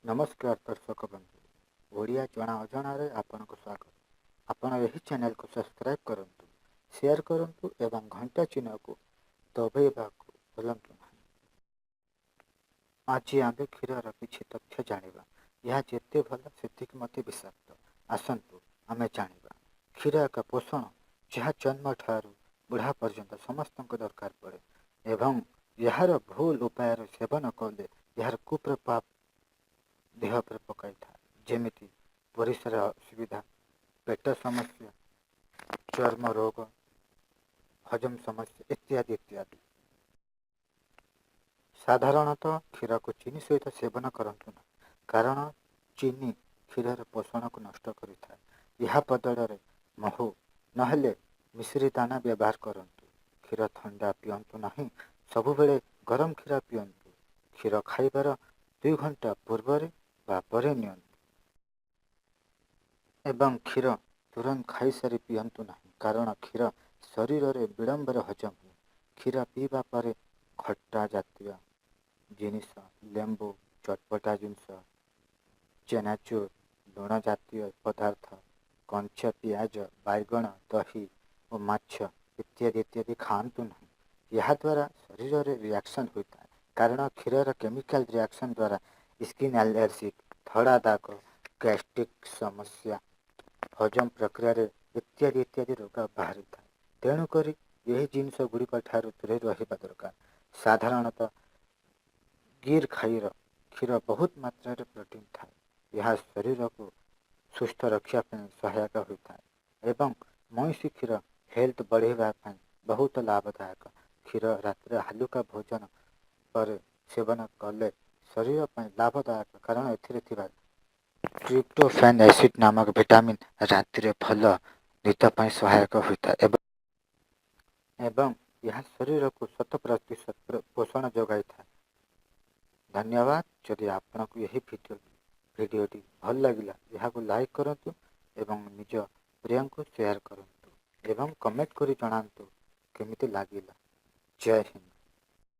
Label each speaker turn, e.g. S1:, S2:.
S1: नमस्कार दर्शक बंधु ओडिया जणा अजणारे आपनको स्वागत। आपण ଏହି चैनल को सब्सक्राइब करंतु, शेयर करंतु एवं घंटा चिन्ह को दबाइबाकू भूलंतु नहीं। आज आमे क्षीरर किछि तथ्य जानिबा। यह जेते भल सेतिक मते विषाक्त। आसंतु आमे जानिबा क्षीर एक पोषण जहाँ जन्म ठारू बुढ़ा पर्यंत समस्तक दरकार पड़े एवं यार भूल उपाय सेवन कले यार कुप्रभाव देह पर पकई था, जेमिति परिसर असुविधा, पेट समस्या, चर्म रोग, हजम समस्या इत्यादि इत्यादि। साधारणतः क्षीर को चीनी सहित सेवन करंतु ना, कारण चीनी क्षीर पोषण को नष्ट करिଥାଏ। यह बदଳରେ महू नहेले मिश्री दाना व्यवहार करंतु। क्षीर ठंडा पियंतु नहीं, सबुबेले गरम क्षीर पियंतु। क्षीर खाइबार 2 घंटा पूर्व ପରେ ନିଅନ୍ତୁ ଏବଂ କ୍ଷୀର ତୁରନ୍ତ ଖାଇସାରି ପିଅନ୍ତୁ ନାହିଁ, କାରଣ କ୍ଷୀର ଶରୀରରେ ବିଳମ୍ବରେ ହଜମ ହୁଏ। କ୍ଷୀର ପିଇବା ପରେ ଖଟା ଜାତୀୟ ଜିନିଷ, ଲେମ୍ବୁ, ଚଟପଟା ଜିନିଷ, ଚେନାଚୁର, ଲୁଣ ଜାତୀୟ ପଦାର୍ଥ, କଞ୍ଚା ପିଆଜ, ବାଇଗଣ, ଦହି ଓ ମାଛ ଇତ୍ୟାଦି ଇତ୍ୟାଦି ଖାଆନ୍ତୁ ନାହିଁ। ଏହାଦ୍ୱାରା ଶରୀରରେ ରିଆକ୍ସନ୍ ହୋଇଥାଏ, କାରଣ କ୍ଷୀରର କେମିକାଲ ରିଆକ୍ସନ୍ ଦ୍ୱାରା ସ୍କିନ୍ ଆଲର୍ଜି, ଧଳା ଦାଗ, ଗ୍ୟାଷ୍ଟ୍ରିକ୍ ସମସ୍ୟା, ହଜମ ପ୍ରକ୍ରିୟାରେ ଇତ୍ୟାଦି ଇତ୍ୟାଦି ରୋଗ ବାହାରିଥାଏ। ତେଣୁକରି ଏହି ଜିନିଷ ଗୁଡ଼ିକ ଠାରୁ ଦୂରେଇ ରହିବା ଦରକାର। ସାଧାରଣତଃ ଗିର୍ ଗାଈର କ୍ଷୀର ବହୁତ ମାତ୍ରାରେ ପ୍ରୋଟିନ୍ ଥାଏ। ଏହା ଶରୀରକୁ ସୁସ୍ଥ ରଖିବା ପାଇଁ ସହାୟକ ହୋଇଥାଏ ଏବଂ ମଇଁଷି କ୍ଷୀର ହେଲ୍ଥ ବଢ଼ାଇବା ପାଇଁ ବହୁତ ଲାଭଦାୟକ। କ୍ଷୀର ରାତିରେ ହାଲୁକା ଭୋଜନ ପରେ ସେବନ କଲେ ଶରୀର ପାଇଁ ଲାଭଦାୟକ, କାରଣ ଏଥିରେ ଥିବା ଟ୍ରିପ୍ଟୋଫାନ୍ ଏସିଡ୍ ନାମକ ଭିଟାମିନ୍ ରାତିରେ ଭଲ ନିଦ ପାଇଁ ସହାୟକ ହୋଇଥାଏ ଏବଂ ଏହା ଶରୀରକୁ 100% ପୋଷଣ ଯୋଗାଇଥାଏ। ଧନ୍ୟବାଦ। ଯଦି ଆପଣଙ୍କୁ ଏହି ଭିଡ଼ିଓଟି ଭଲ ଲାଗିଲା, ଏହାକୁ ଲାଇକ୍ କରନ୍ତୁ ଏବଂ ନିଜ ପ୍ରିୟଙ୍କୁ ସେୟାର କରନ୍ତୁ ଏବଂ କମେଣ୍ଟ କରି ଜଣାନ୍ତୁ କେମିତି ଲାଗିଲା। ଜୟ ହିନ୍ଦ।